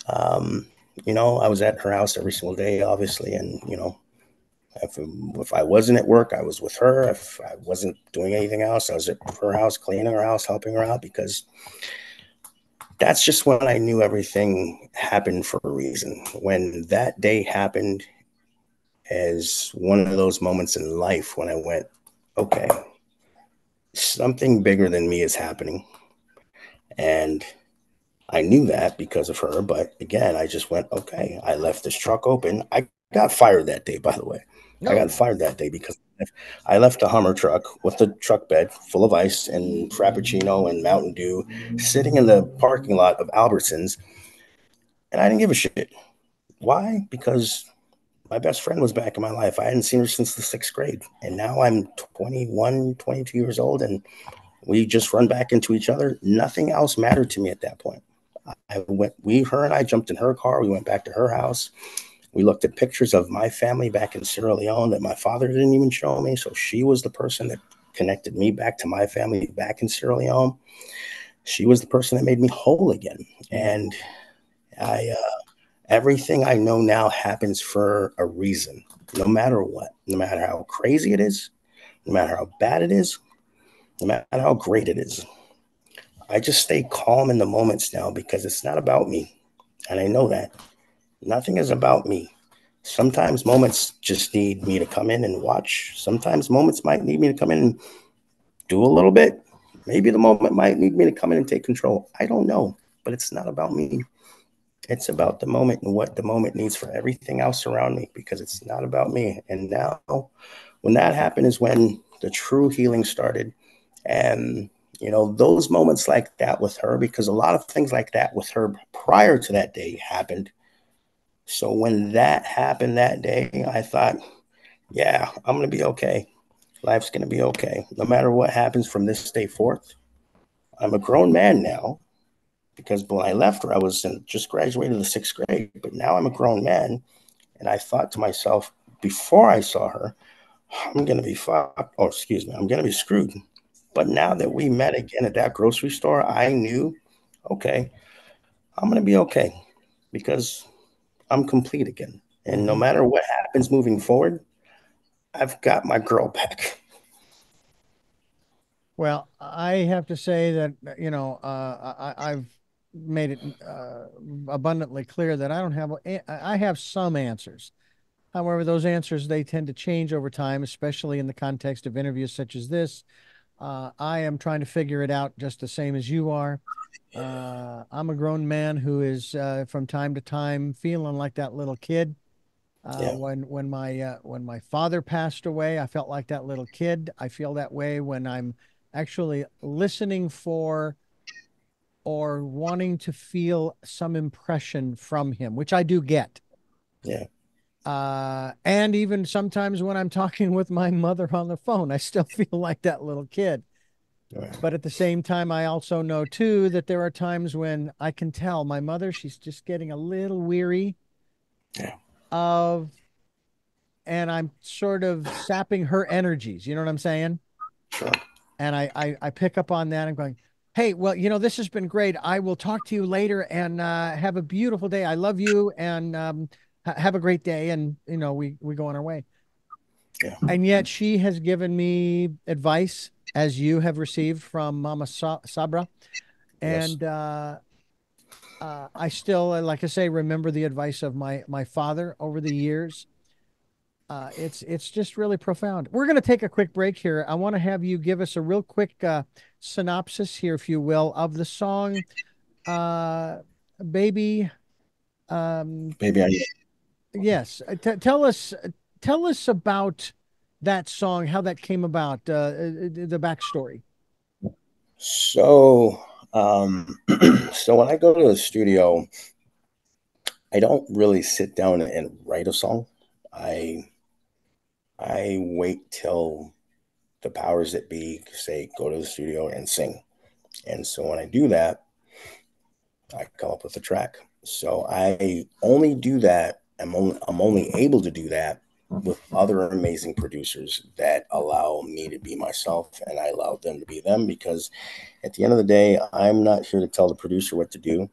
I was at her house every single day, obviously. And, if I wasn't at work, I was with her. If I wasn't doing anything else, I was at her house, cleaning her house, helping her out, because that's just when I knew everything happened for a reason. When that day happened, as one of those moments in life when I went, okay, something bigger than me is happening. And I knew that because of her. But again, I just went, okay, I left this truck open. I got fired that day, by the way. No. I got fired that day because I left a Hummer truck with the truck bed full of ice and Frappuccino and Mountain Dew sitting in the parking lot of Albertsons. And I didn't give a shit. Why? Because my best friend was back in my life. I hadn't seen her since the 6th grade. And now I'm 21, 22 years old, and we just run back into each other. Nothing else mattered to me at that point. Her and I jumped in her car. We went back to her house. We looked at pictures of my family back in Sierra Leone that my father didn't even show me. So she was the person that connected me back to my family back in Sierra Leone. She was the person that made me whole again. And everything I know now happens for a reason, no matter what, no matter how crazy it is, no matter how bad it is, no matter how great it is. I just stay calm in the moments now because it's not about me. And I know that. Nothing is about me. Sometimes moments just need me to come in and watch. Sometimes moments might need me to come in and do a little bit. Maybe the moment might need me to come in and take control. I don't know, but it's not about me. It's about the moment and what the moment needs for everything else around me, because it's not about me. And now when that happened is when the true healing started. And, those moments like that with her, because a lot of things like that with her prior to that day happened. So when that happened that day, I thought, yeah, I'm going to be okay. Life's going to be okay. No matter what happens from this day forth. I'm a grown man now, because when I left her, I was just graduated the 6th grade. But now I'm a grown man. And I thought to myself, before I saw her, I'm going to be fucked. Oh, excuse me. I'm going to be screwed. But now that we met again at that grocery store, I knew, okay, I'm going to be okay, because I'm complete again. And no matter what happens moving forward, I've got my girl back. Well, I have to say that, I've made it abundantly clear that I have some answers. However, those answers, they tend to change over time, especially in the context of interviews such as this. I am trying to figure it out just the same as you are. I'm a grown man who is from time to time feeling like that little kid. When my father passed away, I felt like that little kid. I feel that way when I'm actually listening for or wanting to feel some impression from him, which I do get. Yeah. And even sometimes when I'm talking with my mother on the phone, I still feel like that little kid. Right. But at the same time, I also know too that there are times when I can tell my mother, she's just getting a little weary and I'm sort of sapping her energies. You know what I'm saying? Sure. And I pick up on that. I'm going, hey, well, this has been great. I will talk to you later, and have a beautiful day. I love you, and have a great day. And, we go on our way. Yeah. And yet she has given me advice, as you have received from Mama Sabra. And I still, like I say, remember the advice of my father over the years. It's just really profound. We're going to take a quick break here. I want to have you give us a real quick synopsis here, if you will, of the song Baby. Baby, Yes. Tell us about that song, how that came about, the backstory. So So when I go to the studio, I don't really sit down and write a song. I wait till the powers that be say go to the studio and sing. And so when I do that, I come up with a track. So I only do that. I'm only able to do that with other amazing producers that allow me to be myself and I allow them to be them, because at the end of the day, I'm not here to tell the producer what to do.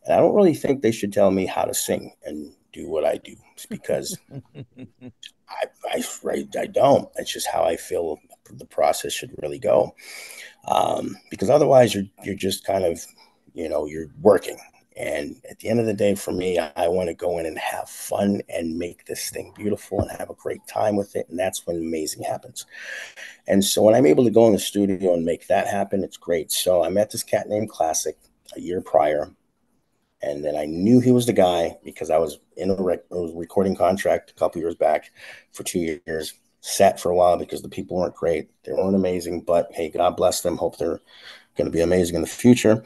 And I don't really think they should tell me how to sing and do what I do, because I don't. It's just how I feel the process should really go. Because otherwise you're just kind of, you're working. And at the end of the day, for me, I want to go in and have fun and make this thing beautiful and have a great time with it. And that's when amazing happens. And so when I'm able to go in the studio and make that happen, it's great. So I met this cat named Classic a year prior. And then I knew he was the guy because I was in a recording contract a couple years back for 2 years. Sat for a while because the people weren't great. They weren't amazing. But hey, God bless them. Hope they're going to be amazing in the future.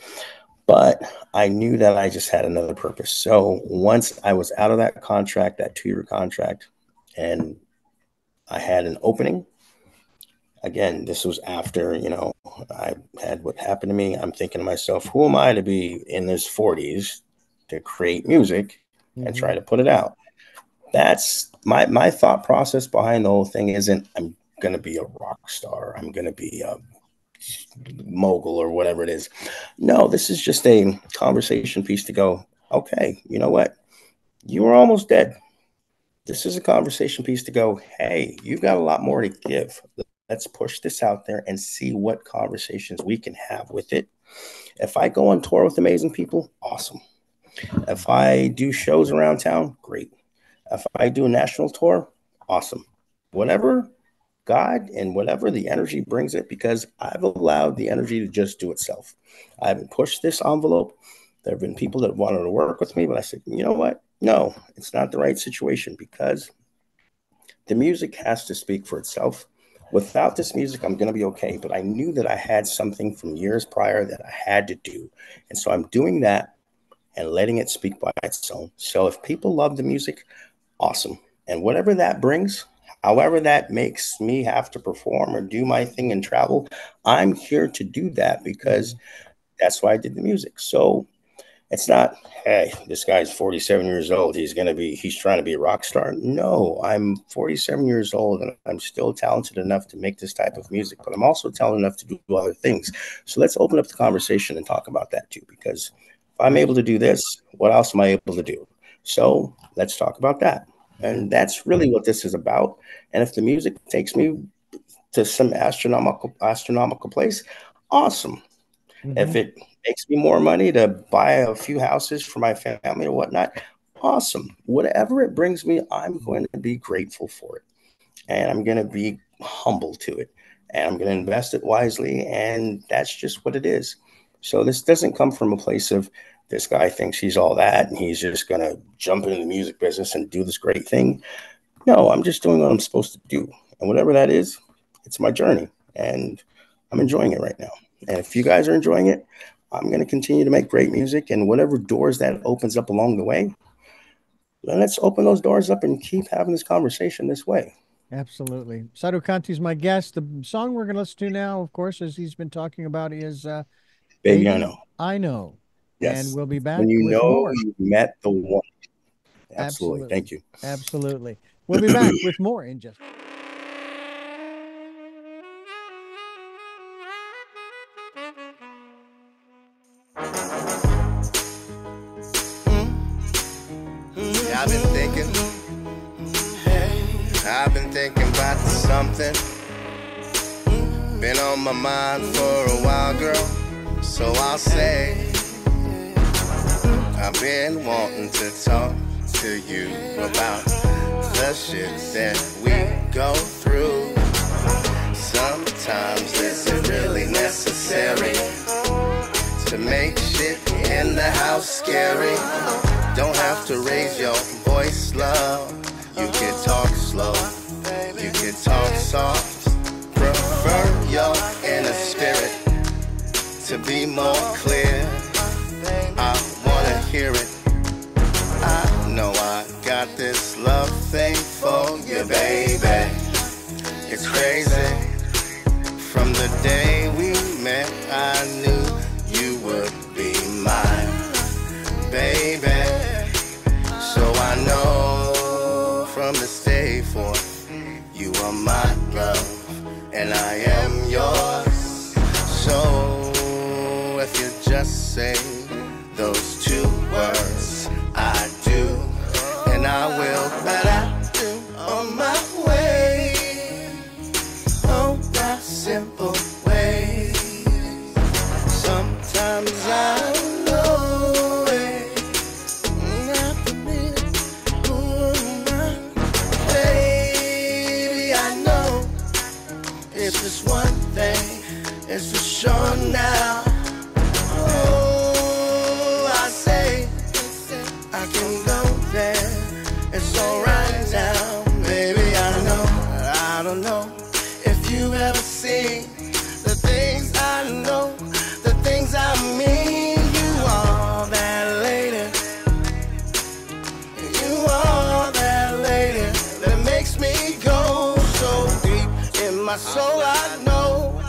But I knew that I just had another purpose. So once I was out of that contract, that 2-year contract, and I had an opening, again, this was after, I had what happened to me. I'm thinking to myself, who am I to be in his 40s to create music and try to put it out? That's my thought process behind the whole thing. Isn't I'm going to be a rock star. I'm going to be a mogul or whatever it is. No, this is just a conversation piece to go, okay, you know what? You were almost dead. This is a conversation piece to go, hey, you've got a lot more to give. Let's push this out there and see what conversations we can have with it. If I go on tour with amazing people, awesome. If I do shows around town, great. If I do a national tour, awesome. Whatever God and whatever the energy brings it, because I've allowed the energy to just do itself. I haven't pushed this envelope. There have been people that wanted to work with me, but I said, you know what? No, it's not the right situation, because the music has to speak for itself. Without this music, I'm going to be okay. But I knew that I had something from years prior that I had to do. And so I'm doing that and letting it speak by its own. So if people love the music, awesome. And whatever that brings, however that makes me have to perform or do my thing and travel, I'm here to do that, because that's why I did the music. So it's not, hey, this guy's 47 years old. He's trying to be a rock star. No, I'm 47 years old and I'm still talented enough to make this type of music, but I'm also talented enough to do other things. So let's open up the conversation and talk about that too, because if I'm able to do this, what else am I able to do? So let's talk about that. And that's really what this is about. And if the music takes me to some astronomical place, awesome. If it makes me more money to buy a few houses for my family or whatnot, awesome. Whatever it brings me, I'm going to be grateful for it. And I'm going to be humble to it. And I'm going to invest it wisely. And that's just what it is. So this doesn't come from a place of this guy thinks he's all that and he's just going to jump into the music business and do this great thing. No, I'm just doing what I'm supposed to do. And whatever that is, it's my journey. And I'm enjoying it right now. And if you guys are enjoying it, I'm going to continue to make great music, and whatever doors that opens up along the way, then let's open those doors up and keep having this conversation this way. Absolutely. Saidu Conteh is my guest. The song we're going to listen to now, of course, as he's been talking about, is Baby, I Know. I Know. Yes. And we'll be back when you with know more. You met the one. Absolutely. Thank you. Absolutely. We'll be back with more in just I've been thinking about something. Been on my mind for a while, girl. So I'll say, I've been wanting to talk to you about the shit that we go through. Sometimes is it really necessary to make shit in the house scary? Don't have to raise your voice, love. You can talk slow, you can talk soft. Prefer your inner spirit to to be more clear, I wanna hear it. I know I got this love thing for you, baby. It's crazy. From the day we met, I knew you would be mine, baby. So I know from this day forth, you are my love, and I am yours. So if you just say those two words, I do, and I will, but I do on my way. Oh, that simple way. Sometimes I know it. Not to be baby, I know it's just one thing, it's for sure now. Oh, I say I can go there. It's alright now, baby. I don't know if you ever see the things I know, the things I mean. You are that lady. You are that lady that makes me go so deep in my soul. I know,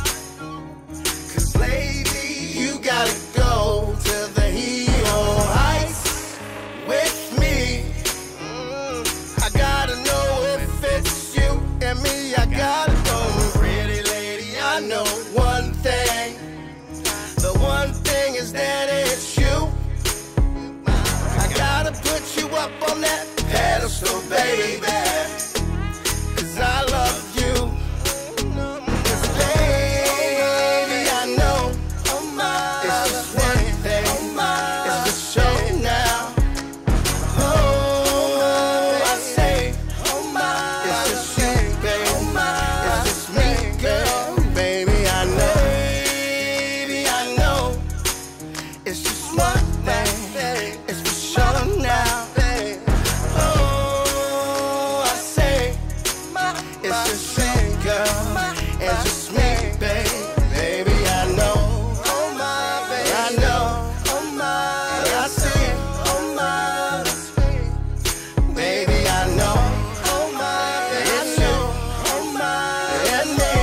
'cause lady, you gotta go to the hero heights with me. I gotta know if it's you and me. I gotta go, pretty lady. I know one thing. The one thing is that it's you. I gotta put you up on that pedestal, baby, 'cause I love you. 'Cause baby, I know it's just one thing. It's for sure now. Oh, I say it's just you, baby. It's just me, girl. Baby, I know. Baby, I know. It's just one thing. It's for sure now. Oh, I say it's just you, girl. It's just me, baby. Baby, I know. Oh my, baby. I know. Oh my, I see. Oh my, baby, I know. Oh my, it's you. Oh my, and me.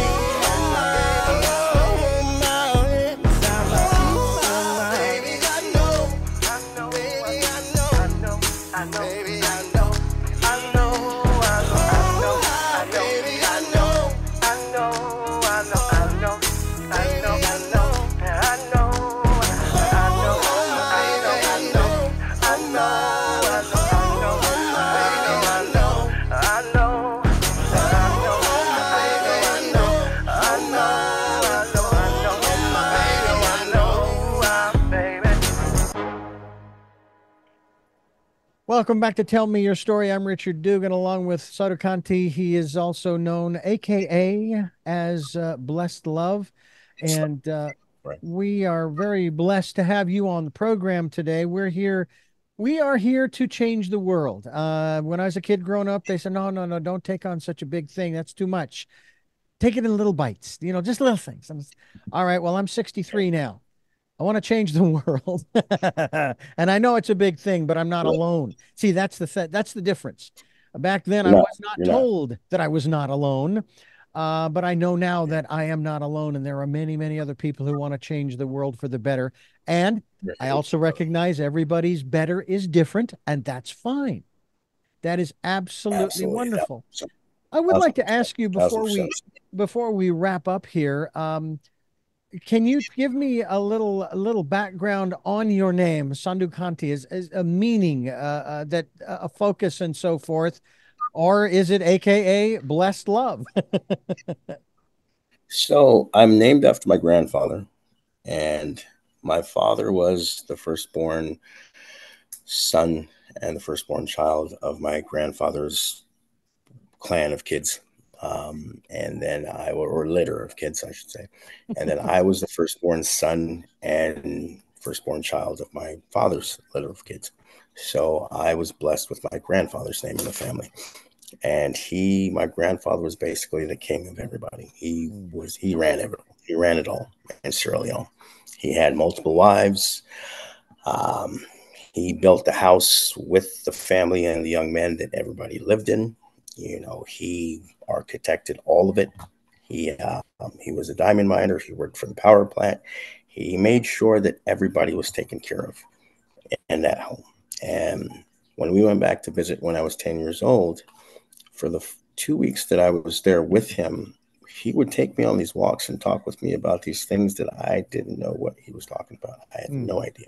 Oh my, oh my, it's our baby, I know. Baby, I know. Baby, I know. Baby, I know. Welcome back to Tell Me Your Story. I'm Richard Dugan along with Saidu Conteh. He is also known, AKA, as Blessed Love. And Right. we are very blessed to have you on the program today. We are here to change the world. When I was a kid growing up, they said, no, don't take on such a big thing. That's too much. Take it in little bites, just little things. All right, well, I'm 63 now. I want to change the world. And I know it's a big thing, but I'm not alone. See, that's the difference. Back then, I was not told that I was not alone. But I know now that I am not alone, and there are many, many other people who want to change the world for the better. And I also recognize everybody's better is different, and that's fine. That is absolutely wonderful. I would like to ask you before we wrap up here, can you give me a little background on your name, Saidu Conteh, is a meaning, that a focus and so forth, or is it AKA Blessed Love? So I'm named after my grandfather, and my father was the firstborn son and the firstborn child of my grandfather's clan of kids. And then or litter of kids, I should say. And then I was the firstborn son and firstborn child of my father's litter of kids. So I was blessed with my grandfather's name in the family. And my grandfather was basically the king of everybody. He ran everything. He ran it all in Sierra Leone. He had multiple wives. He built the house with the family and the young men that everybody lived in. You know, he architected all of it. He was a diamond miner. He worked for the power plant. He made sure that everybody was taken care of in that home. And when we went back to visit when I was 10 years old, for the 2 weeks that I was there with him, he would take me on these walks and talk with me about these things that I didn't know what he was talking about. I had no idea.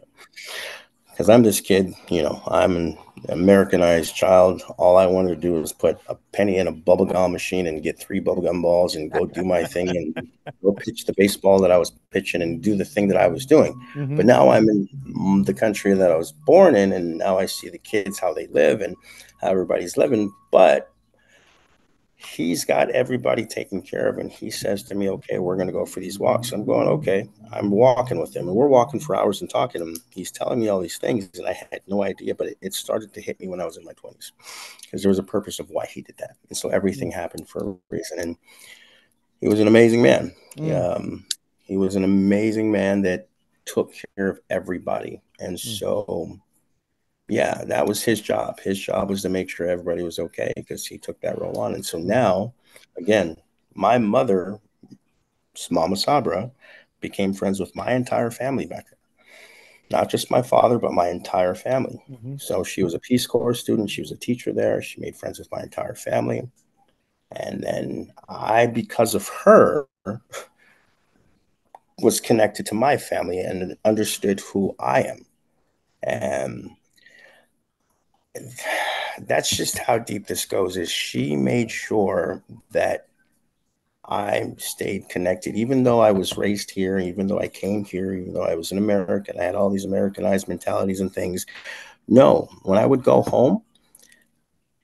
Because I'm this kid, you know, I'm an Americanized child. All I wanted to do was put a penny in a bubblegum machine and get 3 bubblegum balls and go do my thing and go pitch the baseball that I was pitching and do the thing that I was doing. But now I'm in the country that I was born in, and now I see the kids, how they live and how everybody's living. But he's got everybody taken care of, and he says to me, okay, we're going to go for these walks. I'm going, okay. I'm walking with him, and we're walking for hours and talking to him. He's telling me all these things, and I had no idea, but it started to hit me when I was in my 20s, because there was a purpose of why he did that. And so everything happened for a reason, and he was an amazing man. He was an amazing man that took care of everybody. And so yeah, that was his job. His job was to make sure everybody was okay, because he took that role on. And so now, again, my mother, Mama Sabra, became friends with my entire family back there. Not just my father, but my entire family. So she was a Peace Corps student. She was a teacher there. She made friends with my entire family. And then I, because of her, was connected to my family and understood who I am. And that's just how deep this goes. Is she made sure that I stayed connected, even though I was raised here, even though I came here, even though I was an American, I had all these Americanized mentalities and things. No, when I would go home,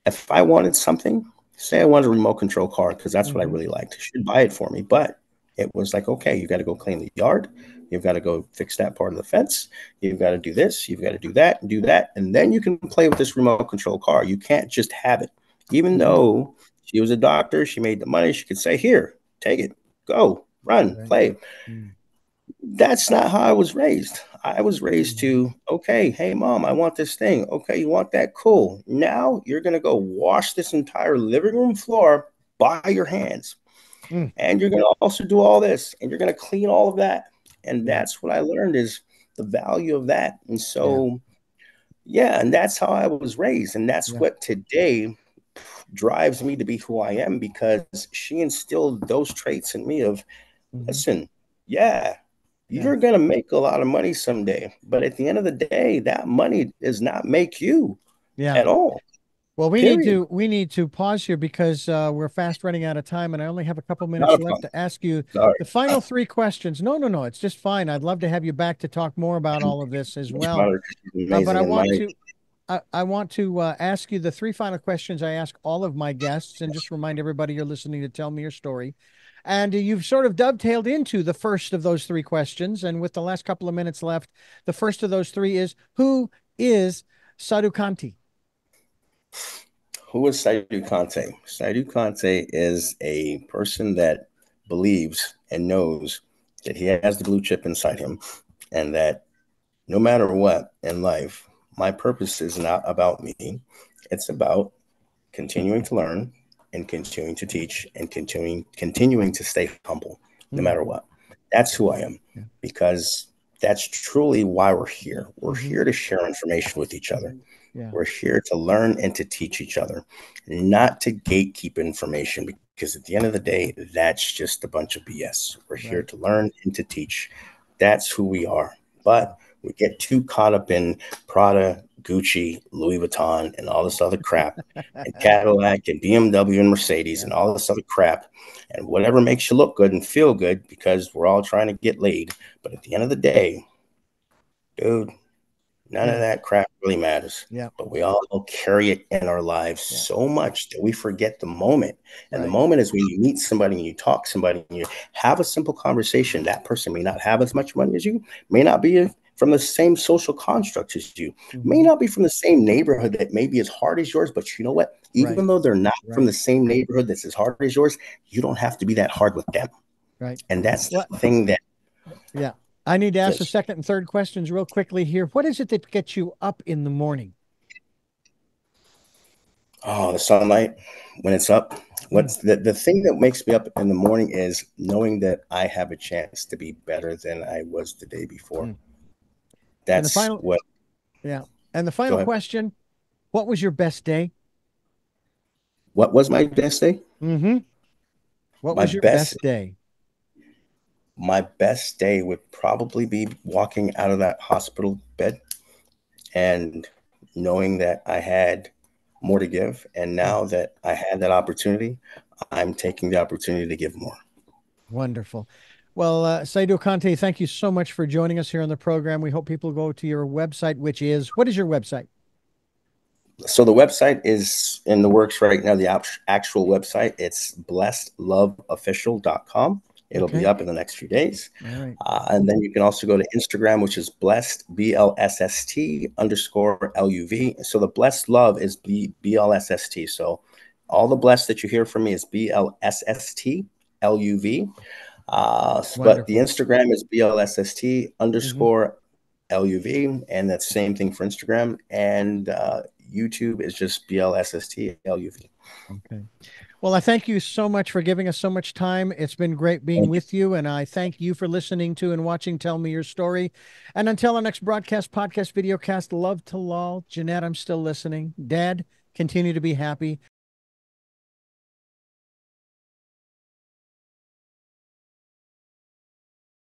if I wanted something, say I wanted a remote control car, because that's what I really liked, she'd buy it for me. But it was like, okay, you got to go clean the yard. You've got to go fix that part of the fence. You've got to do this. You've got to do that and do that. And then you can play with this remote control car. You can't just have it. Even though she was a doctor, she made the money. She could say, here, take it, go, run, play. That's not how I was raised. I was raised to, okay, hey, mom, I want this thing. Okay, you want that? Cool. Now you're going to go wash this entire living room floor by your hands. And you're going to also do all this, and you're going to clean all of that. And that's what I learned, is the value of that. And so, and that's how I was raised. And that's what today drives me to be who I am, because she instilled those traits in me of, listen, you're going to make a lot of money someday. But at the end of the day, that money does not make you at all. Well, we need to pause here, because we're fast running out of time, and I only have a couple minutes left to ask you the final 3 questions. No, it's just fine. I'd love to have you back to talk more about all of this as well. But I want to ask you the 3 final questions I ask all of my guests, and just remind everybody you're listening to tell me your story. And you've sort of dovetailed into the first of those 3 questions. And with the last couple of minutes left, the first of those 3 is, who is Saidu Conteh? Who is Saidu Conteh? Saidu Conteh is a person that believes and knows that he has the blue chip inside him, and that no matter what in life, my purpose is not about me. It's about continuing to learn and continuing to teach and continuing to stay humble no matter what. That's who I am, because that's truly why we're here. We're here to share information with each other. We're here to learn and to teach each other, not to gatekeep information, because at the end of the day, that's just a bunch of BS. We're here to learn and to teach. That's who we are. But we get too caught up in Prada, Gucci, Louis Vuitton, and all this other crap, and Cadillac and BMW and Mercedes and all this other crap, and whatever makes you look good and feel good, because we're all trying to get laid. But at the end of the day, dude, none of that crap really matters. But we all carry it in our lives so much that we forget the moment. And the moment is when you meet somebody and you talk to somebody and you have a simple conversation. That person may not have as much money as you, may not be from the same social construct as you, may not be from the same neighborhood that may be as hard as yours. But you know what? Even though they're not from the same neighborhood that's as hard as yours, you don't have to be that hard with them. Right. And that's the Well, thing that yeah. I need to ask the just, second and third questions real quickly here. What is it that gets you up in the morning? oh, the sunlight when it's up. What's the thing that makes me up in the morning is knowing that I have a chance to be better than I was the day before. Mm. And the That's final, what, yeah. And the go final ahead. question, what was your best day? What was my best day? Mm-hmm. What My was your best best day? my best day would probably be walking out of that hospital bed and knowing that I had more to give. And now that I had that opportunity, I'm taking the opportunity to give more. Wonderful. Well, Saidu Conteh, thank you so much for joining us here on the program. We hope people go to your website, which is, what is your website? So the website is in the works right now. The actual website, it's blessedloveofficial.com. It'll be Okay. up in the next few days. All right. And then you can also go to Instagram, which is blessed, BLSST _ LUV. So the blessed love is BLSST. So all the blessed that you hear from me is BLSST LUV. But the Wonderful. Instagram is BLSST Mm-hmm. _ LUV. And that's the same thing for Instagram. And YouTube is just BLSST LUV. Okay. Well, I thank you so much for giving us so much time. It's been great being Thank you. with you, and I thank you for listening to and watching Tell Me Your Story. And until our next broadcast, podcast, videocast, love to Lol. Jeanette, I'm still listening. Dad, continue to be happy.